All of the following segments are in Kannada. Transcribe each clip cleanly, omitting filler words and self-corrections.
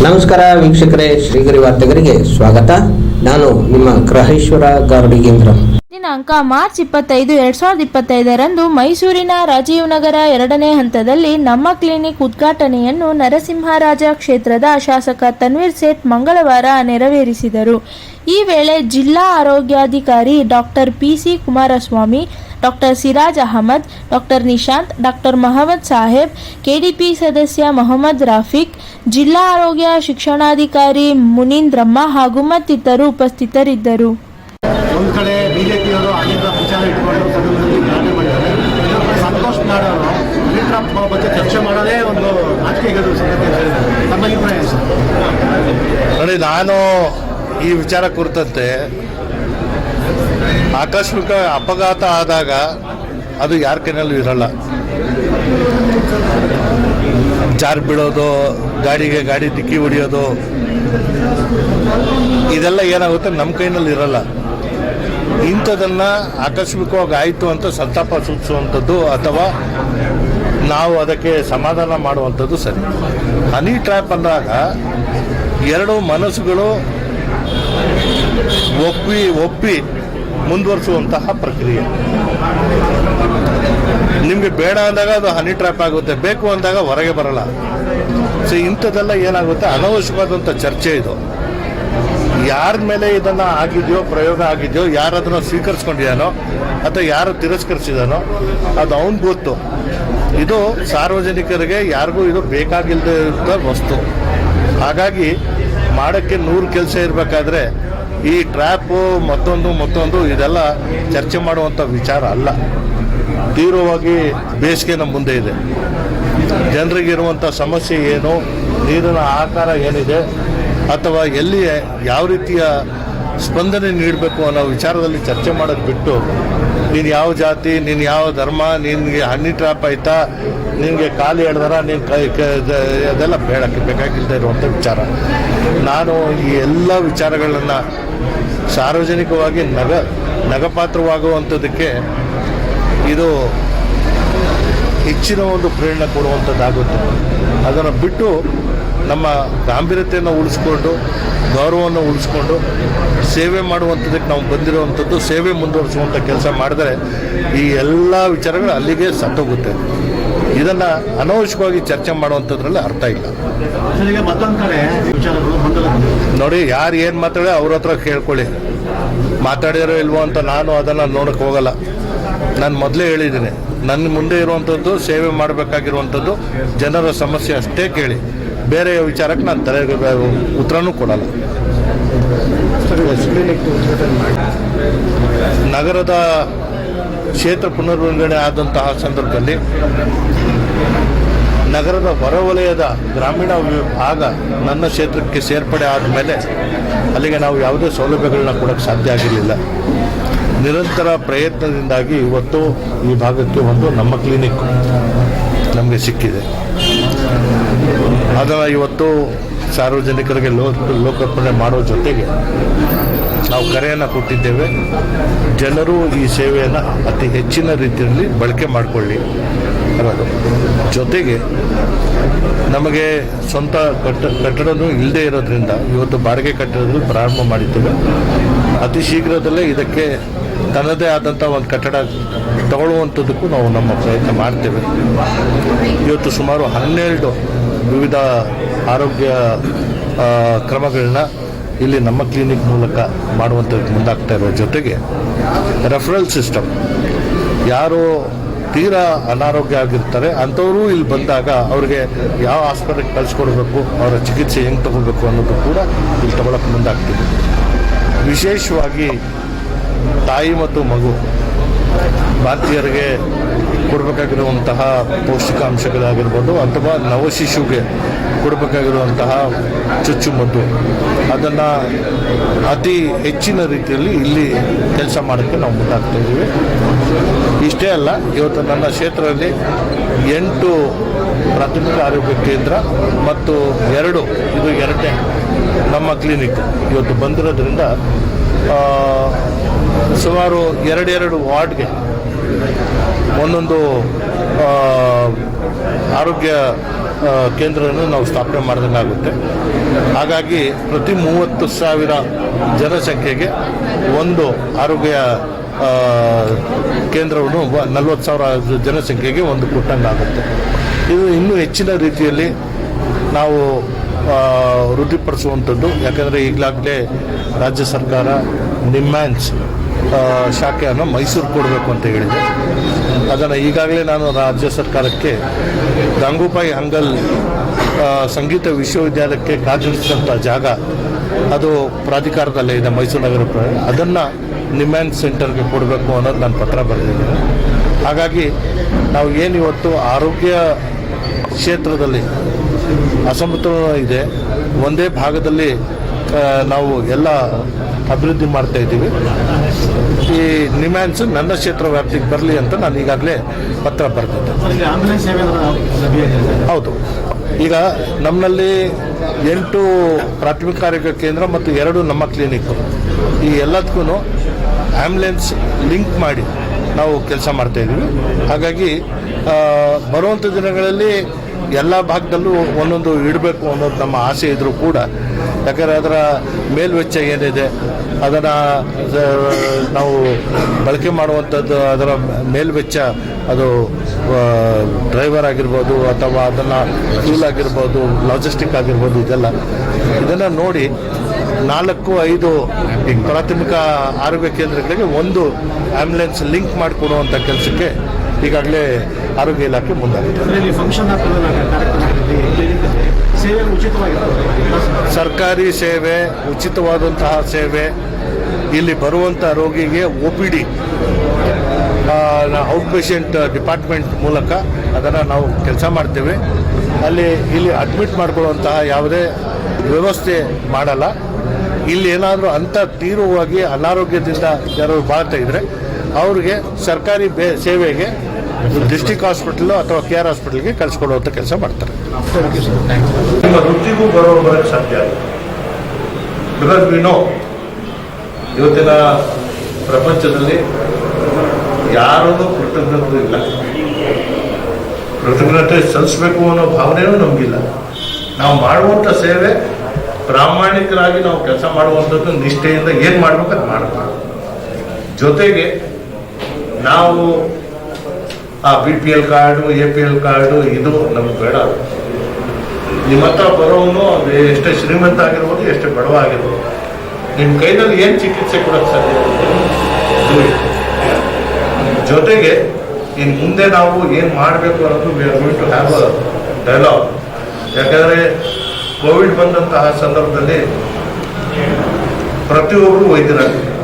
ನಮಸ್ಕಾರ ವೀಕ್ಷಕರೇ, ಶ್ರೀಗರಿ ವಾರ್ತೆಗರಿಗೆ ಸ್ವಾಗತ. ನಾನು ನಿಮ್ಮ ಗ್ರಹೇಶ್ವರ ಗಾರ್ಡಿಗೇಂದ್ರ. ದಿನಾಂಕ ಮಾರ್ಚ್ 25, 2025ರಂದು ಮೈಸೂರಿನ ರಾಜೀವ್ ನಗರ 2ನೇ ಹಂತದಲ್ಲಿ ನಮ್ಮ ಕ್ಲಿನಿಕ್ ಉದ್ಘಾಟನೆಯನ್ನು ನರಸಿಂಹರಾಜ ಕ್ಷೇತ್ರದ ಶಾಸಕ ತನ್ವೀರ್ ಸೇಠ್ ಮಂಗಳವಾರ ನೆರವೇರಿಸಿದರು. ಈ ವೇಳೆ ಜಿಲ್ಲಾ ಆರೋಗ್ಯಾಧಿಕಾರಿ doctor PC Kumaraswamy, doctor Siraj Ahmed, doctor Nishant, doctor Mohammed Saheb, KDP ಸದಸ್ಯ ಮೊಹಮ್ಮದ್ ರಾಫಿಕ್, ಜಿಲ್ಲಾ ಆರೋಗ್ಯ ಶಿಕ್ಷಣಾಧಿಕಾರಿ ಮುನೀಂದ್ರಮ್ಮ ಹಾಗೂ ಮತ್ತಿತರರು ಉಪಸ್ಥಿತರಿದ್ದರು. ಒಂದು ಕಡೆ ಬಿಜೆಪಿಯವರು ಅನೇಕ ವಿಚಾರ ಇಟ್ಕೊಂಡು ಸದನದಲ್ಲಿ ಗಲಾಟೆ ಮಾಡಿದ್ದಾರೆ. ಸಂತೋಷ್ ನಾಡ್ ಅವರು ಲಿಟ್ರಾಪ್ ಬಗ್ಗೆ ಚರ್ಚೆ ಮಾಡೋದೇ ಒಂದು ರಾಜಕೀಯ ಸಂಗತಿ. ತಮ್ಮ ಅಭಿಪ್ರಾಯ ಸರ್? ನೋಡಿ, ನಾನು ಈ ವಿಚಾರ ಕುರಿತಂತೆ ಆಕಸ್ಮಿಕ ಅಪಘಾತ ಆದಾಗ ಅದು ಯಾರ ಕೈನಲ್ಲೂ ಇರಲ್ಲ. ಜಾರ್ ಬೀಳೋದು, ಗಾಡಿ ಡಿಕ್ಕಿ ಹೊಡಿಯೋದು, ಇದೆಲ್ಲ ಏನಾಗುತ್ತೆ ನಮ್ಮ ಕೈನಲ್ಲಿ ಇರಲ್ಲ. ಇಂಥದನ್ನು ಆಕಸ್ಮಿಕವಾಗಿ ಆಯಿತು ಅಂತ ಸಂತಾಪ ಸೂಚಿಸುವಂಥದ್ದು ಅಥವಾ ನಾವು ಅದಕ್ಕೆ ಸಮಾಧಾನ ಮಾಡುವಂಥದ್ದು ಸರಿ. ಹನಿ ಟ್ರ್ಯಾಪ್ ಅಂದಾಗ ಎರಡು ಮನಸ್ಸುಗಳು ಒಪ್ಪಿ ಮುಂದುವರಿಸುವಂತಹ ಪ್ರಕ್ರಿಯೆ. ನಿಮಗೆ ಬೇಡ ಅಂದಾಗ ಅದು ಹನಿ ಟ್ರ್ಯಾಪ್ ಆಗುತ್ತೆ, ಬೇಕು ಅಂದಾಗ ಹೊರಗೆ ಬರಲ್ಲ. ಸೊ ಇಂಥದ್ದೆಲ್ಲ ಏನಾಗುತ್ತೆ, ಅನವಶ್ಯಕವಾದಂಥ ಚರ್ಚೆ ಇದು. ಯಾರ ಮೇಲೆ ಇದನ್ನು ಆಗಿದೆಯೋ, ಪ್ರಯೋಗ ಆಗಿದೆಯೋ, ಯಾರು ಅದನ್ನು ಸ್ವೀಕರಿಸ್ಕೊಂಡಿದ್ದಾನೋ ಅಥವಾ ಯಾರು ತಿರಸ್ಕರಿಸಿದಾನೋ ಅದು ಅವನಿಗೆ ಗೊತ್ತು. ಇದು ಸಾರ್ವಜನಿಕರಿಗೆ ಯಾರಿಗೂ ಇದು ಬೇಕಾಗಿಲ್ಲದ ವಸ್ತು. ಹಾಗಾಗಿ ಮಾಡೋಕ್ಕೆ 100 ಕೆಲಸ ಇರಬೇಕಾದ್ರೆ ಈ ಟ್ರ್ಯಾಪು ಮತ್ತೊಂದು ಇದೆಲ್ಲ ಚರ್ಚೆ ಮಾಡುವಂಥ ವಿಚಾರ ಅಲ್ಲ. ತೀವ್ರವಾಗಿ ಬೇಸಿಗೆ ನಮ್ಮ ಮುಂದೆ ಇದೆ. ಜನರಿಗಿರುವಂಥ ಸಮಸ್ಯೆ ಏನು, ನೀರಿನ ಆಕಾರ ಏನಿದೆ, ಅಥವಾ ಎಲ್ಲಿ ಯಾವ ರೀತಿಯ ಸ್ಪಂದನೆ ನೀಡಬೇಕು ಅನ್ನೋ ವಿಚಾರದಲ್ಲಿ ಚರ್ಚೆ ಮಾಡೋದು ಬಿಟ್ಟು, ನೀನು ಯಾವ ಜಾತಿ, ನೀನು ಯಾವ ಧರ್ಮ, ನಿನಗೆ ಹನಿ ಟ್ರ್ಯಾಪ್ ಆಯ್ತಾ, ನಿನಗೆ ಕಾಲು ಎಳೆದಾರ, ನೀನು ಅದೆಲ್ಲ ಬೇಕಾಗಿಲ್ಲದೆ ಇರುವಂಥ ವಿಚಾರ. ನಾನು ಈ ಎಲ್ಲ ವಿಚಾರಗಳನ್ನು ಸಾರ್ವಜನಿಕವಾಗಿ ನಗಪಾತ್ರವಾಗುವಂಥದ್ದಕ್ಕೆ ಇದು ಹೆಚ್ಚಿನ ಒಂದು ಪ್ರೇರಣೆ ಕೊಡುವಂಥದ್ದಾಗುತ್ತೆ. ಅದನ್ನು ಬಿಟ್ಟು ನಮ್ಮ ಗಾಂಭೀರ್ಯತೆಯನ್ನು ಉಳಿಸ್ಕೊಂಡು, ಗೌರವವನ್ನು ಉಳಿಸ್ಕೊಂಡು ಸೇವೆ ಮಾಡುವಂಥದ್ದಕ್ಕೆ ನಾವು ಬಂದಿರುವಂಥದ್ದು, ಸೇವೆ ಮುಂದುವರಿಸುವಂಥ ಕೆಲಸ ಮಾಡಿದರೆ ಈ ಎಲ್ಲ ವಿಚಾರಗಳು ಅಲ್ಲಿಗೆ ಸತ್ತೋಗುತ್ತೆ. ಇದನ್ನು ಅನವಶ್ಯಕವಾಗಿ ಚರ್ಚೆ ಮಾಡುವಂಥದ್ರಲ್ಲಿ ಅರ್ಥ ಇಲ್ಲ. ಮತ್ತೊಂದು ಕಡೆ ನೋಡಿ, ಯಾರು ಏನು ಮಾತಾಡೋ ಅವ್ರ ಹತ್ರ ಕೇಳ್ಕೊಳ್ಳಿ. ಮಾತಾಡಿರೋ ಇಲ್ವೋ ಅಂತ ನಾನು ಅದನ್ನು ನೋಡೋಕ್ಕೆ ಹೋಗಲ್ಲ. ನಾನು ಮೊದಲೇ ಹೇಳಿದ್ದೀನಿ, ನನ್ನ ಮುಂದೆ ಇರುವಂಥದ್ದು ಸೇವೆ ಮಾಡಬೇಕಾಗಿರುವಂಥದ್ದು ಜನರ ಸಮಸ್ಯೆ ಅಷ್ಟೇ ಕೇಳಿ, ಬೇರೆ ವಿಚಾರಕ್ಕೆ ನಾನು ತಲೆಗೆ ಉತ್ತರನೂ ಕೊಡಲ್ಲ. ನಗರದ ಕ್ಷೇತ್ರ ಪುನರ್ವಿಂಗಡಣೆ ಆದಂತಹ ಸಂದರ್ಭದಲ್ಲಿ ನಗರದ ಹೊರವಲಯದ ಗ್ರಾಮೀಣ ಭಾಗ ನನ್ನ ಕ್ಷೇತ್ರಕ್ಕೆ ಸೇರ್ಪಡೆ ಆದಮೇಲೆ ಅಲ್ಲಿಗೆ ನಾವು ಯಾವುದೇ ಸೌಲಭ್ಯಗಳನ್ನ ಕೊಡೋಕ್ಕೆ ಸಾಧ್ಯ ಆಗಿರಲಿಲ್ಲ. ನಿರಂತರ ಪ್ರಯತ್ನದಿಂದಾಗಿ ಇವತ್ತು ಈ ಭಾಗಕ್ಕೆ ಒಂದು ನಮ್ಮ ಕ್ಲಿನಿಕ್ ನಮಗೆ ಸಿಕ್ಕಿದೆ. ಅದನ್ನು ಇವತ್ತು ಸಾರ್ವಜನಿಕರಿಗೆ ಲೋಕಾರ್ಪಣೆ ಮಾಡೋ ಜೊತೆಗೆ ನಾವು ಕರೆಯನ್ನು ಕೊಟ್ಟಿದ್ದೇವೆ. ಜನರು ಈ ಸೇವೆಯನ್ನು ಅತಿ ಹೆಚ್ಚಿನ ರೀತಿಯಲ್ಲಿ ಬಳಕೆ ಮಾಡಿಕೊಳ್ಳಿ ಅನ್ನೋದು. ಜೊತೆಗೆ ನಮಗೆ ಸ್ವಂತ ಕಟ್ಟಡನೂ ಇಲ್ಲದೆ ಇರೋದ್ರಿಂದ ಇವತ್ತು ಬಾಡಿಗೆ ಕಟ್ಟಡದಲ್ಲಿ ಪ್ರಾರಂಭ ಮಾಡಿದ್ದೇವೆ. ಅತಿ ಶೀಘ್ರದಲ್ಲೇ ಇದಕ್ಕೆ ತನ್ನದೇ ಆದಂಥ ಒಂದು ಕಟ್ಟಡ ತಗೊಳ್ಳುವಂಥದ್ದಕ್ಕೂ ನಾವು ನಮ್ಮ ಪ್ರಯತ್ನ ಮಾಡ್ತೇವೆ. ಇವತ್ತು ಸುಮಾರು 12 ವಿವಿಧ ಆರೋಗ್ಯ ಕ್ರಮಗಳನ್ನ ಇಲ್ಲಿ ನಮ್ಮ ಕ್ಲಿನಿಕ್ ಮೂಲಕ ಮಾಡುವಂಥದ್ದು ಮುಂದಾಗ್ತಾ ಇರೋ ಜೊತೆಗೆ ರೆಫರಲ್ ಸಿಸ್ಟಮ್, ಯಾರು ತೀರಾ ಅನಾರೋಗ್ಯ ಆಗಿರ್ತಾರೆ ಅಂಥವರು ಇಲ್ಲಿ ಬಂದಾಗ ಅವ್ರಿಗೆ ಯಾವ ಆಸ್ಪತ್ರೆಗೆ ಕಳಿಸ್ಕೊಡ್ಬೇಕು, ಅವರ ಚಿಕಿತ್ಸೆ ಹೆಂಗೆ ತಗೋಬೇಕು ಅನ್ನೋದು ಕೂಡ ಇಲ್ಲಿ ತಗೊಳಕ್ಕೆ ಮುಂದಾಗ್ತೀವಿ. ವಿಶೇಷವಾಗಿ ತಾಯಿ ಮತ್ತು ಮಗು ಭಾರತೀಯರಿಗೆ ಕೊಡಬೇಕಾಗಿರುವಂತಹ ಪೌಷ್ಟಿಕಾಂಶಗಳಾಗಿರ್ಬೋದು ಅಥವಾ ನವಶಿಶುಗೆ ಕೊಡಬೇಕಾಗಿರುವಂತಹ ಚುಚ್ಚುಮದ್ದು, ಅದನ್ನು ಅತಿ ಹೆಚ್ಚಿನ ರೀತಿಯಲ್ಲಿ ಇಲ್ಲಿ ಕೆಲಸ ಮಾಡೋಕ್ಕೆ ನಾವು ಮುಂದಾಗ್ತಾ ಇದ್ದೀವಿ. ಇಷ್ಟೇ ಅಲ್ಲ, ಇವತ್ತು ನನ್ನ ಕ್ಷೇತ್ರದಲ್ಲಿ 8 ಪ್ರಾಥಮಿಕ ಆರೋಗ್ಯ ಕೇಂದ್ರ ಮತ್ತು 2 ಇದು 2ನೇ ನಮ್ಮ ಕ್ಲಿನಿಕ್ ಇವತ್ತು ಬಂದಿರೋದ್ರಿಂದ ಸುಮಾರು 2 ವಾರ್ಡ್ಗೆ ಒಂದೊಂದು ಆರೋಗ್ಯ ಕೇಂದ್ರವನ್ನು ನಾವು ಸ್ಥಾಪನೆ ಮಾಡಿದಂಗಾಗುತ್ತೆ. ಹಾಗಾಗಿ ಪ್ರತಿ 30,000 ಜನಸಂಖ್ಯೆಗೆ ಒಂದು ಆರೋಗ್ಯ ಕೇಂದ್ರವನ್ನು 40,000 ಜನಸಂಖ್ಯೆಗೆ ಒಂದು ಕೊಟ್ಟಂಗಾಗುತ್ತೆ. ಇದು ಇನ್ನೂ ಹೆಚ್ಚಿನ ರೀತಿಯಲ್ಲಿ ನಾವು ವೃದ್ಧಿಪಡಿಸುವಂಥದ್ದು. ಯಾಕಂದರೆ ಈಗಲಾಗಲೇ ರಾಜ್ಯ ಸರ್ಕಾರ ನಿಮ್ಯಾನ್ಸ್ ಶಾಖೆಯನ್ನು ಮೈಸೂರು ಕೊಡಬೇಕು ಅಂತ ಹೇಳಿದೆ. ಅದನ್ನು ಈಗಾಗಲೇ ನಾನು ರಾಜ್ಯ ಸರ್ಕಾರಕ್ಕೆ ಗಂಗೂಬಾಯಿ ಹಂಗಲ್ ಸಂಗೀತ ವಿಶ್ವವಿದ್ಯಾಲಯಕ್ಕೆ ಕಾದಿರಿಸಿದಂಥ ಜಾಗ ಅದು ಪ್ರಾಧಿಕಾರದಲ್ಲೇ ಇದೆ, ಮೈಸೂರು ನಗರ ಅದನ್ನು ನಿಮ್ಯಾನ್ಸ್ ಸೆಂಟರ್ಗೆ ಕೊಡಬೇಕು ಅನ್ನೋದು ನಾನು ಪತ್ರ ಬರೆದಿದ್ದೇನೆ. ಹಾಗಾಗಿ ನಾವು ಏನು ಇವತ್ತು ಆರೋಗ್ಯ ಕ್ಷೇತ್ರದಲ್ಲಿ ಅಸಮತೋಲನ ಇದೆ, ಒಂದೇ ಭಾಗದಲ್ಲಿ ನಾವು ಎಲ್ಲ ಅಭಿವೃದ್ಧಿ ಮಾಡ್ತಾ ಇದ್ದೀವಿ. ಈ ನಿಮ್ಯಾನ್ಸ್ ನನ್ನ ಕ್ಷೇತ್ರ ವ್ಯಾಪ್ತಿಗೆ ಬರಲಿ ಅಂತ ನಾನು ಈಗಾಗಲೇ ಪತ್ರ ಬರೆದಿದ್ದೆ. ಹೌದು, ಈಗ ನಮ್ಮಲ್ಲಿ 8 ಪ್ರಾಥಮಿಕ ಆರೋಗ್ಯ ಕೇಂದ್ರ ಮತ್ತು 2 ನಮ್ಮ ಕ್ಲಿನಿಕ್ಕು, ಈ ಎಲ್ಲದಕ್ಕೂ ಆ್ಯಂಬುಲೆನ್ಸ್ ಲಿಂಕ್ ಮಾಡಿ ನಾವು ಕೆಲಸ ಮಾಡ್ತಾಯಿದ್ದೀವಿ. ಹಾಗಾಗಿ ಬರುವಂಥ ದಿನಗಳಲ್ಲಿ ಎಲ್ಲ ಭಾಗದಲ್ಲೂ ಒಂದೊಂದು ಇಡಬೇಕು ಅನ್ನೋದು ನಮ್ಮ ಆಸೆ ಇದ್ದರೂ ಕೂಡ, ಯಾಕಂದರೆ ಅದರ ಮೇಲ್ವೆಚ್ಚ ಏನಿದೆ ಅದನ್ನು ನಾವು ಬಳಕೆ ಮಾಡುವಂಥದ್ದು, ಅದರ ಮೇಲ್ವೆಚ್ಚ ಅದು ಡ್ರೈವರ್ ಆಗಿರ್ಬೋದು ಅಥವಾ ಅದನ್ನು ಫ್ಯೂಲ್ ಆಗಿರ್ಬೋದು, ಲಾಜಿಸ್ಟಿಕ್ ಆಗಿರ್ಬೋದು, ಇದನ್ನು ನೋಡಿ 4-5 ಪ್ರಾಥಮಿಕ ಆರೋಗ್ಯ ಕೇಂದ್ರಗಳಿಗೆ ಒಂದು ಆ್ಯಂಬುಲೆನ್ಸ್ ಲಿಂಕ್ ಮಾಡಿಕೊಡುವಂಥ ಕೆಲಸಕ್ಕೆ ಈಗಾಗಲೇ ಆರೋಗ್ಯ ಇಲಾಖೆ ಮುಂದಾಗಿದೆ. ಸರ್ಕಾರಿ ಸೇವೆ, ಉಚಿತವಾದಂತಹ ಸೇವೆ, ಇಲ್ಲಿ ಬರುವಂಥ ರೋಗಿಗೆ OPD ಔಟ್ ಪೇಷಂಟ್ ಡಿಪಾರ್ಟ್ಮೆಂಟ್ ಮೂಲಕ ಅದನ್ನು ನಾವು ಕೆಲಸ ಮಾಡ್ತೇವೆ. ಇಲ್ಲಿ ಅಡ್ಮಿಟ್ ಮಾಡಿಕೊಳ್ಳುವಂತಹ ಯಾವುದೇ ವ್ಯವಸ್ಥೆ ಮಾಡಲ್ಲ. ಇಲ್ಲಿ ಏನಾದರೂ ಅಂಥ ತೀವ್ರವಾಗಿ ಅನಾರೋಗ್ಯದಿಂದ ಯಾರು ಬಾಳ್ತಾ ಇದ್ದರೆ ಅವ್ರಿಗೆ ಸರ್ಕಾರಿ ಸೇವೆಗೆ ಡಿಸ್ಟ್ರಿಕ್ಟ್ ಹಾಸ್ಪಿಟಲ್ ಅಥವಾ KR ಹಾಸ್ಪಿಟಲ್ಗೆ ಕಳಿಸ್ಕೊಡುವಂಥ ಕೆಲಸ ಮಾಡ್ತಾರೆ. ನಿಮ್ಮ ವೃತ್ತಿಗೂ ಬರೋಕ್ಕೆ ಸಾಧ್ಯ ಬಿಕಾಸ್ ವಿ ನೋ ಇವತ್ತಿನ ಪ್ರಪಂಚದಲ್ಲಿ ಯಾರನ್ನೂ ಕೃತಜ್ಞತೆ ಇಲ್ಲ, ಕೃತಜ್ಞತೆ ಸಲ್ಲಿಸಬೇಕು ಅನ್ನೋ ಭಾವನೆಯೂ ನಮಗಿಲ್ಲ. ನಾವು ಮಾಡುವಂಥ ಸೇವೆ ಪ್ರಾಮಾಣಿಕರಾಗಿ ನಾವು ಕೆಲಸ ಮಾಡುವಂಥದ್ದು ನಿಷ್ಠೆಯಿಂದ ಏನು ಮಾಡಬೇಕು ಅದು ಮಾಡಬೇಕು. ಜೊತೆಗೆ ನಾವು ಆ BPL ಕಾರ್ಡು, APL ಕಾರ್ಡು ಇದು ನಮ್ಗೆ ಬೇಡ. ನಿಮ್ಮ ಹತ್ರ ಬರೋನು ಅದು ಎಷ್ಟೇ ಶ್ರೀಮಂತ ಆಗಿರ್ಬೋದು, ಎಷ್ಟೇ ಬಡವ ಆಗಿರ್ಬೋದು, ನಿಮ್ಮ ಕೈನಲ್ಲಿ ಏನು ಚಿಕಿತ್ಸೆ ಕೊಡೋಕ್ಕೆ ಸಾಧ್ಯ. ಜೊತೆಗೆ ಇನ್ನು ಮುಂದೆ ನಾವು ಏನು ಮಾಡಬೇಕು ಅನ್ನೋದು we are going to have a dialogue. ಯಾಕಂದರೆ ಕೋವಿಡ್ ಬಂದಂತಹ ಸಂದರ್ಭದಲ್ಲಿ ಪ್ರತಿಯೊಬ್ಬರು ವೈದ್ಯರಾಗಿದ್ದಾರೆ,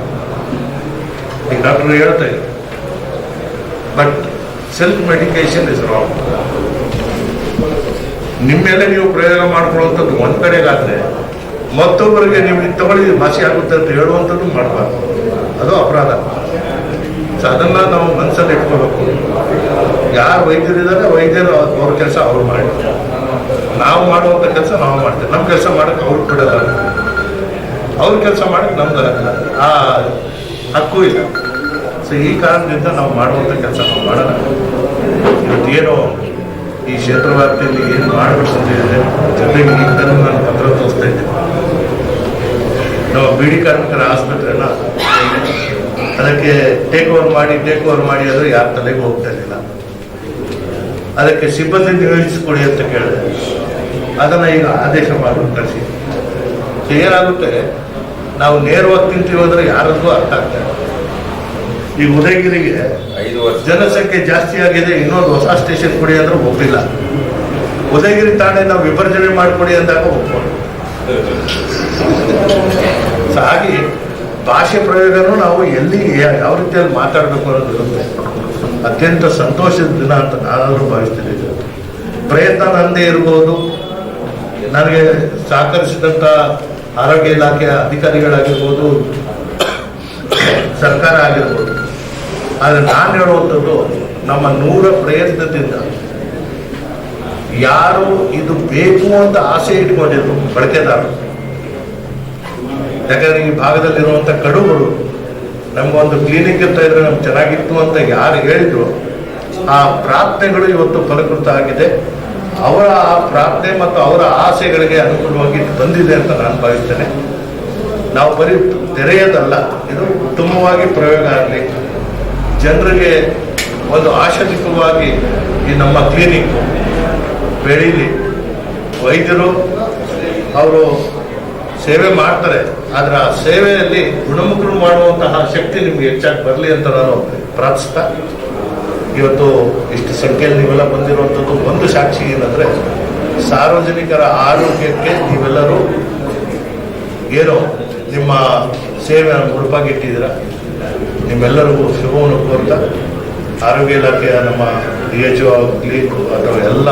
ಈಗ ಡಾಕ್ಟರ್ ಹೇಳ್ತಾ ಇದ್ದಾರೆ. But self medication is wrong. ನಿಮ್ಮ ಮೇಲೆ ನೀವು ಪ್ರಯೋಗ ಮಾಡ್ಕೊಳ್ಳುವಂಥದ್ದು ಒಂದು ಕಡೆಗಾದರೆ ಮತ್ತೊಬ್ಬರಿಗೆ ನೀವು ಇದು ತಗೊಳ್ಳಿ ಭಾಷೆ ಆಗುತ್ತೆ ಅಂತ ಹೇಳುವಂಥದ್ದು ಮಾಡಬಾರ್ದು, ಅದು ಅಪರಾಧ. ಸೊ ಅದನ್ನು ನಾವು ಮನಸ್ಸಲ್ಲಿ ಇಟ್ಕೋಬೇಕು. ಯಾರು ವೈದ್ಯರಿದ್ದಾರೆ ವೈದ್ಯರು ಅವ್ರ ಕೆಲಸ ಅವ್ರು ಮಾಡಿ, ನಾವು ಮಾಡುವಂಥ ಕೆಲಸ ನಾವು ಮಾಡ್ತೇವೆ. ನಮ್ಮ ಕೆಲಸ ಮಾಡೋಕ್ಕೆ ಅವ್ರು ಬಿಡಲ್ಲ, ಅವ್ರ ಕೆಲಸ ಮಾಡೋಕ್ಕೆ ನಮ್ದು ಆ ಹಕ್ಕು ಇಲ್ಲ. ಸೊ ಈ ಕಾರಣದಿಂದ ನಾವು ಮಾಡುವಂಥ ಕೆಲಸ ನಾವು ಮಾಡೋಣ. ಇವತ್ತೇನೋ ಈ ಕ್ಷೇತ್ರ ವ್ಯಾಪ್ತಿಯಲ್ಲಿ ಏನು ಮಾಡಬೇಕು ಅಂತ ಹೇಳಿದೆ. ಜೊತೆಗೆ ಈಗ ನಾನು ಪತ್ರ ತೋರಿಸ್ತಾ ಇದ್ದೇನೆ. ನಾವು ಬೀಡಿ ಕಾರ್ಮಿಕರ ಆಸ್ಪತ್ರೆನ ಅದಕ್ಕೆ ಟೇಕ್ ಓವರ್ ಮಾಡಿ ಅಂದರೆ ಯಾರ ತಲೆಗೂ ಹೋಗ್ತಾ ಇರಲಿಲ್ಲ. ಅದಕ್ಕೆ ಸಿಬ್ಬಂದಿ ನಿಯೋಜಿಸಿಕೊಡಿ ಅಂತ ಕೇಳಿದೆ. ಅದನ್ನು ಈಗ ಆದೇಶ ಮಾಡಿ ಕಳಿಸಿ. ಏನಾಗುತ್ತೆ, ನಾವು ನೇರವಾಗಿ ತಿಂತೀವಿ ಅಂದರೆ ಯಾರದ್ದು ಅರ್ಥ ಆಗ್ತದೆ. ಈ ಉದಯಗಿರಿಗೆ 5 ವರ್ಷ ಜನಸಂಖ್ಯೆ ಜಾಸ್ತಿ ಆಗಿದೆ, ಇನ್ನೊಂದು ಹೊಸ ಸ್ಟೇಷನ್ ಕೊಡಿ ಅಂದ್ರೆ ಒಪ್ಪಿಲ್ಲ. ಉದಯಗಿರಿ ತಾಣೆ ನಾವು ವಿಭಜನೆ ಮಾಡಿಕೊಡಿ ಅಂದಾಗ ಒಪ್ಕೊಂಡು. ಸೊ ಹಾಗೆ ಭಾಷೆ ಪ್ರಯೋಗನೂ ನಾವು ಎಲ್ಲಿ ಯಾವ ರೀತಿಯಲ್ಲಿ ಮಾತಾಡಬೇಕು ಅನ್ನೋದಿರುತ್ತೆ. ಅತ್ಯಂತ ಸಂತೋಷದ ದಿನ ಅಂತ ನಾನಾದರೂ ಭಾವಿಸ್ತೀನಿ. ಪ್ರಯತ್ನ ನನ್ನದೇ ಇರ್ಬೋದು, ನನಗೆ ಸಹಕರಿಸಿದಂಥ ಆರೋಗ್ಯ ಇಲಾಖೆಯ ಅಧಿಕಾರಿಗಳಾಗಿರ್ಬೋದು, ಸರ್ಕಾರ ಆಗಿರ್ಬೋದು. ಆದರೆ ನಾನು ಹೇಳುವಂಥದ್ದು, ನಮ್ಮ 100 ಪ್ರಯತ್ನದಿಂದ ಯಾರು ಇದು ಬೇಕು ಅಂತ ಆಸೆ ಇಟ್ಕೊಂಡಿದ್ರು ಬಳಕೆದಾರರು. ಯಾಕಂದ್ರೆ ಈ ಭಾಗದಲ್ಲಿರುವಂಥ ಕಡುಬರು ನಮಗೊಂದು ಕ್ಲಿನಿಕ್ ಅಂತ ಇದ್ರೆ ನಮ್ಗೆ ಚೆನ್ನಾಗಿತ್ತು ಅಂತ ಯಾರು ಹೇಳಿದ್ರು, ಆ ಪ್ರಾರ್ಥನೆಗಳು ಇವತ್ತು ಫಲಕೃತ ಆಗಿದೆ. ಅವರ ಆ ಪ್ರಾರ್ಥನೆ ಮತ್ತು ಅವರ ಆಸೆಗಳಿಗೆ ಅನುಕೂಲವಾಗಿ ಬಂದಿದೆ ಅಂತ ನಾನು ಭಾವಿಸ್ತೇನೆ. ನಾವು ಬರೀ ತೆರೆಯೋದಲ್ಲ, ಇದು ಉತ್ತಮವಾಗಿ ಪ್ರಯೋಗ ಆಗಲಿ, ಜನರಿಗೆ ಒಂದು ಆಶಾಧಿಕವಾಗಿ ಈ ನಮ್ಮ ಕ್ಲಿನಿಕ್ ಬೆಳೀಲಿ. ವೈದ್ಯರು ಅವರು ಸೇವೆ ಮಾಡ್ತಾರೆ, ಆದರೆ ಆ ಸೇವೆಯಲ್ಲಿ ಗುಣಮುಖರು ಮಾಡುವಂತಹ ಶಕ್ತಿ ನಿಮ್ಗೆ ಹೆಚ್ಚಾಗಿ ಬರಲಿ ಅಂತ ನಾನು ಪ್ರಾರ್ಥಿಸ್ತಾ, ಇವತ್ತು ಇಷ್ಟು ಸಂಖ್ಯೆಯಲ್ಲಿ ನೀವೆಲ್ಲ ಬಂದಿರುವಂಥದ್ದು ಒಂದು ಸಾಕ್ಷಿ ಏನಂದರೆ, ಸಾರ್ವಜನಿಕರ ಆರೋಗ್ಯಕ್ಕೆ ನೀವೆಲ್ಲರೂ ಏನೋ ನಿಮ್ಮ ಸೇವೆಯನ್ನು ಮುಡುಪಾಗಿಟ್ಟಿದ್ದೀರ. ನಿಮ್ಮೆಲ್ಲರಿಗೂ ಶುಭವನ್ನು ಕೋರ್ತಾ, ಆರೋಗ್ಯ ಇಲಾಖೆಯ ನಮ್ಮ DHO ಆಗಲಿ ಅಥವಾ ಎಲ್ಲ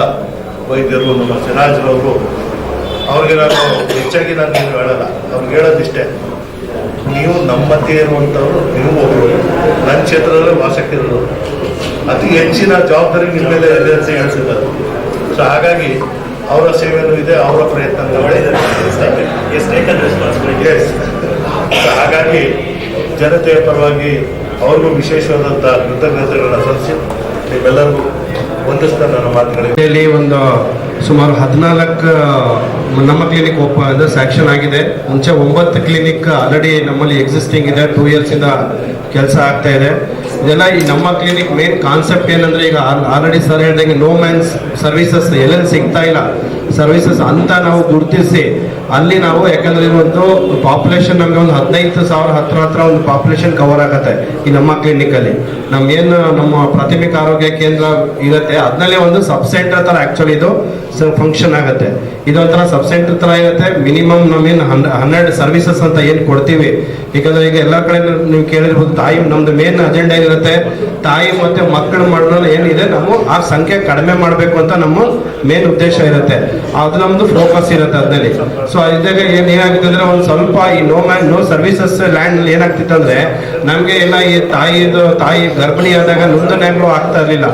ವೈದ್ಯರು, ನಮ್ಮ ಸಿರಾಜ್ರವರು, ಅವ್ರಿಗೆ ನಾನು ಹೆಚ್ಚಾಗಿ ನಾನು ಏನು ಹೇಳಲ್ಲ, ಅವ್ರಿಗೆ ಹೇಳೋದಿಷ್ಟೇ, ನೀವು ನಮ್ಮದೇ ಇರುವಂಥವ್ರು, ನೀವು ಒಬ್ಬರು ನನ್ನ ಕ್ಷೇತ್ರದಲ್ಲೇ ವಾಸಕ್ಕಿರೋರು, ಅತಿ ಹೆಚ್ಚಿನ ಜವಾಬ್ದಾರಿ ನಿಮ್ಮ ಮೇಲೆ ಇದೆ ಅಂತ ಹೇಳ್ತಿದ್ದಾರೆ. ಸೊ ಹಾಗಾಗಿ ಅವರ ಸೇವೆಯೂ ಇದೆ, ಅವರ ಪ್ರಯತ್ನ ಎಸ್. ಹಾಗಾಗಿ ಜನತೆಯ ಪರವಾಗಿ ಅವ್ರಿಗೂ ವಿಶೇಷವಾದಂಥ ಕೃತಜ್ಞತೆಗಳನ್ನ ಸಲ್ಲಿಸಿ ನೀವೆಲ್ಲರಿಗೂ ಒಂದಿಸ್ತಾ ನನ್ನ ಮಾತುಗಳಿಗೆ ಒಂದು ಸುಮಾರು 14 ನಮ್ಮ ಕ್ಲಿನಿಕ್ ಸ್ಯಾಕ್ಷನ್ ಆಗಿದೆ. ಮುಂಚೆ 9 ಕ್ಲಿನಿಕ್ ಆಲ್ರೆಡಿ ನಮ್ಮಲ್ಲಿ ಎಕ್ಸಿಸ್ಟಿಂಗ್ ಇದೆ. 2 ಇಯರ್ಸಿಂದ ಕೆಲಸ ಆಗ್ತಾ ಇದೆ. ಇದೆಲ್ಲ ಈ ನಮ್ಮ ಕ್ಲಿನಿಕ್ ಮೇನ್ ಕಾನ್ಸೆಪ್ಟ್ ಏನಂದ್ರೆ, ಈಗ ಆಲ್ರೆಡಿ ಸರ್ ಹೇಳಿದಂಗೆ ನೋ ಮ್ಯಾನ್ಸ್ ಸರ್ವಿಸಸ್ ಎಲ್ಲೆಲ್ಲಿ ಸಿಗ್ತಾ ಇಲ್ಲ ಸರ್ವಿಸಸ್ ಅಂತ ನಾವು ಗುರುತಿಸಿ ಅಲ್ಲಿ ನಾವು, ಯಾಕಂದ್ರೆ ಒಂದು ಪಾಪ್ಯುಲೇಷನ್ ನಮಗೆ ಒಂದು 15,000 ಹತ್ರ ಒಂದು ಪಾಪ್ಯುಲೇಷನ್ ಕವರ್ ಆಗುತ್ತೆ ಈ ನಮ್ಮ ಕ್ಲಿನಿಕಲ್ಲಿ. ನಮ್ಗೇನು ನಮ್ಮ ಪ್ರಾಥಮಿಕ ಆರೋಗ್ಯ ಕೇಂದ್ರ ಇರುತ್ತೆ ಅದನ್ನಲ್ಲೇ ಒಂದು ಸಬ್ ಸೆಂಟರ್ ಥರ ಆ್ಯಕ್ಚುಲಿ ಇದು ಫಂಕ್ಷನ್ ಆಗುತ್ತೆ. ಇದೊಂಥರ ಸಬ್ ಸೆಂಟರ್ ಥರ ಇರುತ್ತೆ. ಮಿನಿಮಮ್ ನಾವೇನು 100 ಸರ್ವಿಸಸ್ ಅಂತ ಏನು ಕೊಡ್ತೀವಿ, ಯಾಕಂದ್ರೆ ಈಗ ಎಲ್ಲ ಕಡೆ ನೀವು ಕೇಳಿರ್ಬೋದು, ತಾಯಿ ನಮ್ದು ಮೇನ್ ಅಜೆಂಡಾ ಏನಿರುತ್ತೆ, ತಾಯಿ ಮತ್ತೆ ಮಕ್ಕಳು ಮಾಡೋದು ಏನಿದೆ ನಾವು ಆ ಸಂಖ್ಯೆ ಕಡಿಮೆ ಮಾಡಬೇಕು ಅಂತ ನಮ್ಮ ಮೇನ್ ಉದ್ದೇಶ ಇರುತ್ತೆ. ಅದು ನಮ್ದು ಫೋಕಸ್ ಇರುತ್ತೆ ಅದರಲ್ಲಿ. ಸೊ ಇದಾಗ ಏನಾಗುತ್ತೆ ಅಂದ್ರೆ, ಒಂದು ಸ್ವಲ್ಪ ಈ ನೋ ಸರ್ವಿಸಸ್ ಲ್ಯಾಂಡ್ ನಲ್ಲಿ ಏನಾಗ್ತಿತ್ತು ಅಂದ್ರೆ, ನಮ್ಗೆ ಎಲ್ಲ ಈ ತಾಯಿ ಗರ್ಭಿಣಿ ಆದಾಗ ನೋಂದಣಿಗಳು ಆಗ್ತಾ ಇರಲಿಲ್ಲ,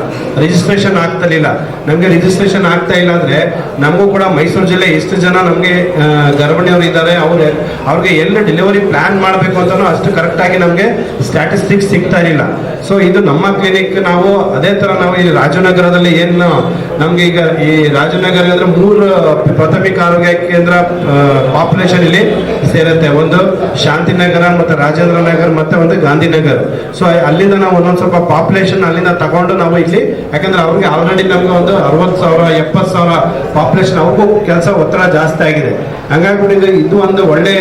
ರಿಜಿಸ್ಟ್ರೇಷನ್ ಆಗ್ತಾ ಇರಲಿಲ್ಲ. ನಮ್ಗೆ ರಿಜಿಸ್ಟ್ರೇಷನ್ ಆಗ್ತಾ ಇಲ್ಲ ಅಂದ್ರೆ, ನಮಗೂ ಕೂಡ ಮೈಸೂರು ಜಿಲ್ಲೆ ಎಷ್ಟು ಜನ ನಮ್ಗೆ ಗರ್ಭಿಣಿಯವರು ಇದ್ದಾರೆ, ಅವ್ರಿಗೆ ಎಲ್ಲಿ ಡೆಲಿವರಿ ಪ್ಲಾನ್ ಮಾಡಬೇಕು ಅಂತಾನು ಅಷ್ಟು ಕರೆಕ್ಟ್ ಆಗಿ ನಮ್ಗೆ ಸ್ಟ್ಯಾಟಿಸ್ಟಿಕ್ಸ್ ಸಿಗ್ತಾ ಇರಲಿಲ್ಲ. ಸೊ ಇದು ನಮ್ಮ ಕ್ಲಿನಿಕ್. ನಾವು ಅದೇ ತರ ನಾವು ಈ ರಾಜನಗರದಲ್ಲಿ ಏನು ನಮ್ಗೆ ಈಗ ಈ ರಾಜನಗರ ಅಂದ್ರೆ 3 ಪ್ರಾಥಮಿಕ ಆರೋಗ್ಯ ಕೇಂದ್ರ ಪಾಪ್ಯುಲೇಷನ್ ಇಲ್ಲಿ ಸೇರುತ್ತೆ. ಒಂದು ಶಾಂತಿನಗರ, ಮತ್ತೆ ರಾಜೇಂದ್ರ ನಗರ, ಮತ್ತೆ ಒಂದು ಗಾಂಧಿನಗರ್. ಸೊ ಅಲ್ಲಿಂದ ನಾವು ಒಂದೊಂದು ಸ್ವಲ್ಪ ಪಾಪ್ಯುಲೇಷನ್ ಅಲ್ಲಿಂದ ತಗೊಂಡು ನಾವು ಇಲ್ಲಿ, ಯಾಕಂದ್ರೆ ಅವ್ರಿಗೆ ಆಲ್ರೆಡಿ ನಮ್ಗೆ ಒಂದು 60,000 70,000 ಪಾಪ್ಯುಲೇಷನ್, ಅವ್ರಿಗೂ ಕೆಲಸ ಒತ್ತಡ ಜಾಸ್ತಿ ಆಗಿದೆ. ಹಂಗಾಗ್ಬಿಟ್ಟಿದೆ. ಇದು ಒಂದು ಒಳ್ಳೆ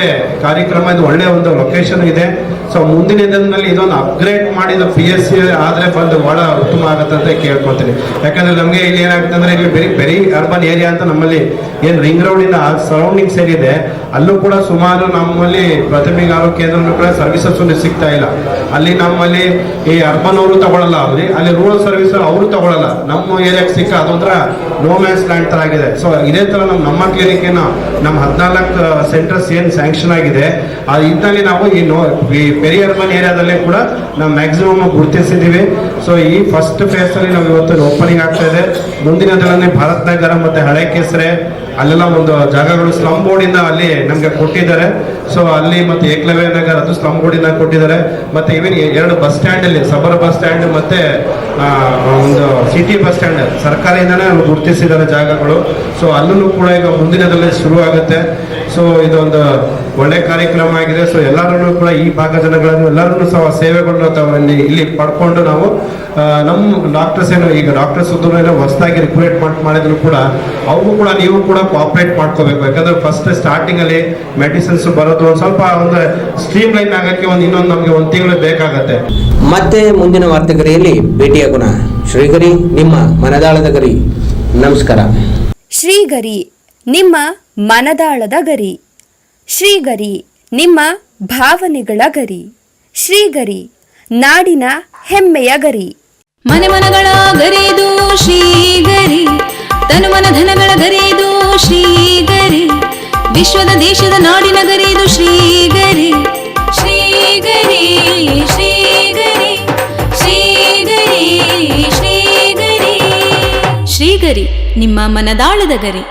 ಕಾರ್ಯಕ್ರಮ, ಇದು ಒಳ್ಳೆ ಒಂದು ಲೊಕೇಶನ್ ಇದೆ. ಸೊ ಮುಂದಿನ ದಿನದಲ್ಲಿ ಇದೊಂದು ಅಪ್ಗ್ರೇಡ್ ಮಾಡಿ PSC ಆದ್ರೆ ಬಂದು ಬಹಳ ಉತ್ತಮ ಆಗುತ್ತೆ ಅಂತ ಕೇಳ್ಕೊತೀನಿ. ಯಾಕಂದ್ರೆ ನಮಗೆ ಇಲ್ಲಿ ಏನಾಗುತ್ತೆ ಅಂದ್ರೆ, ಇಲ್ಲಿ ವೆರಿ ಅರ್ಬನ್ ಏರಿಯಾ ಅಂತ ನಮ್ಮಲ್ಲಿ ಏನು ರಿಂಗ್ ರೋಡ್ ಇಂದ ಸರೌಂಡಿಂಗ್ಸ್ ಏನಿದೆ ಅಲ್ಲೂ ಕೂಡ ಸುಮಾರು ನಮ್ಮಲ್ಲಿ ಪ್ರಾಥಮಿಕ ಆರೋಗ್ಯ ಕೇಂದ್ರ ಕೂಡ ಸರ್ವಿಸಸ್ ಸಿಗ್ತಾ ಇಲ್ಲ. ಅಲ್ಲಿ ನಮ್ಮಲ್ಲಿ ಈ ಅರ್ಬನ್ ಅವರು ತಗೊಳ್ಳಲ್ಲ, ಅಲ್ಲಿ ರೂರಲ್ ಸರ್ವಿಸ್ ಅವರು ತಗೊಳ್ಳಲ್ಲ. ನಮ್ಮ ಏರಿಯಾಕ್ಕೆ ಸಿಕ್ಕ ಅದೊಂಥರ ನೋ ಮ್ಯಾನ್ಸ್ ಲ್ಯಾಂಡ್ ತರ ಆಗಿದೆ. ಸೊ ಇದೇ ತರ ನಮ್ಮ ಕ್ಲಿನಿಕ್ ನಮ್ಮ 14 ಸೆಂಟರ್ಸ್ ಏನು ಸ್ಯಾಂಕ್ಷನ್ ಆಗಿದೆ, ಇದರಲ್ಲಿ ನಾವು ಈ ಪೆರಿ ಅರ್ಬನ್ ಏರಿಯಾದಲ್ಲೇ ಕೂಡ ನಾವು ಮ್ಯಾಕ್ಸಿಮಮ್ ಗುರುತಿಸಿದ್ದೀವಿ. ಸೊ ಈ ಫಸ್ಟ್ ಫೇಸ್ ಅಲ್ಲಿ ನಾವು ಇವತ್ತು ಓಪನಿಂಗ್ ಆಗ್ತಾ ಇದೆ. ಮುಂದಿನ ದಿನದಲ್ಲಿ ಭಾರತ್ ನಗರ ಮತ್ತೆ ಹಳೆ ಕೆಸರೆ ಅಲ್ಲೆಲ್ಲ ಒಂದು ಜಾಗಗಳು ಸ್ಲಮ್ ಬೋರ್ಡ್ ಇಂದ ಅಲ್ಲಿ ನಮ್ಗೆ ಕೊಟ್ಟಿದ್ದಾರೆ. ಸೊ ಅಲ್ಲಿ ಮತ್ತೆ ಏಕಲವ್ಯ ನಗರ ಅದು ಸ್ಲಮ್ ಬೋರ್ಡ್ ಇಂದ ಕೊಟ್ಟಿದ್ದಾರೆ. ಮತ್ತೆ ಇವನ್ 2 ಬಸ್ ಸ್ಟ್ಯಾಂಡ್ ಅಲ್ಲಿ, ಸಬರ್ ಬಸ್ ಸ್ಟ್ಯಾಂಡ್ ಮತ್ತೆ ಒಂದು ಸಿಟಿ ಬಸ್ ಸ್ಟ್ಯಾಂಡ್ ಸರ್ಕಾರದಿಂದನೇ ಗುರುತಿಸಿದ್ದಾರೆ ಜಾಗಗಳು. ಸೊ ಅಲ್ಲೂ ಕೂಡ ಈಗ ಮುಂದಿನದಲ್ಲಿ ಶುರು ಆಗುತ್ತೆ. ಸೊ ಇದೊಂದು ಒಳ್ಳೆ ಕಾರ್ಯಕ್ರಮ ಆಗಿದೆ. ಸೊ ಎಲ್ಲರೂ ಕೂಡ ಈ ಭಾಗ ಜನಗಳನ್ನು ಎಲ್ಲರೂ ಸಹ ಸೇವೆಗಳನ್ನ ಇಲ್ಲಿ ಪಡ್ಕೊಂಡು ನಾವು ನಮ್ಮ ಡಾಕ್ಟರ್ಸ್ ಏನು ಈಗ ಡಾಕ್ಟರ್ಸ್ ಹೊಸದಾಗಿ ರಿಕ್ರೂಟ್ ಮಾಡಿದ್ರು ಕೂಡ ಅವ್ರಿಗೂ ಕೂಡ ನೀವು ಕೂಡ ಕೋಆಪರೇಟ್ ಮಾಡ್ಕೋಬೇಕು. ಯಾಕಂದ್ರೆ ಫಸ್ಟ್ ಸ್ಟಾರ್ಟಿಂಗ್ ಅಲ್ಲಿ ಮೆಡಿಸಿನ್ಸ್ ಬರೋದು ಒಂದು ಸ್ವಲ್ಪ ಒಂದು ಸ್ಟ್ರೀಮ್ ಲೈನ್ ಆಗಕ್ಕೆ ಇನ್ನೊಂದು ನಮಗೆ 1 ತಿಂಗಳು ಬೇಕಾಗತ್ತೆ. ಮತ್ತೆ ಮುಂದಿನ ವಾರ್ತೆಗರಿಯಲ್ಲಿ ಭೇಟಿಯಾಗೋಣ. ಶ್ರೀಗರಿ, ನಿಮ್ಮ ಮನದಾಳದ ಗರಿ. ನಮಸ್ಕಾರ. ಶ್ರೀಗರಿ, ನಿಮ್ಮ ಮನದಾಳದ ಗರಿ. ಶ್ರೀಗರಿ, ನಿಮ್ಮ ಭಾವನೆಗಳ ಗರಿ. ಶ್ರೀಗರಿ, ನಾಡಿನ ಹೆಮ್ಮೆಯ ಗರಿ. ಮನೆ ಮನಗಳ ಗರಿದು ಶ್ರೀಗರಿ, ತನು ಮನ ಧನಗಳ ಗರಿದು ಶ್ರೀಗರಿ, ವಿಶ್ವದ ದೇಶದ ನಾಡಿನ ಗರಿದು ಶ್ರೀಗರಿ. ಶ್ರೀಗರಿ ಶ್ರೀಗರಿ ಶ್ರೀಗರಿ ಶ್ರೀಗರಿ ಶ್ರೀಗರಿ, ನಿಮ್ಮ ಮನದಾಳದ ಗರಿ.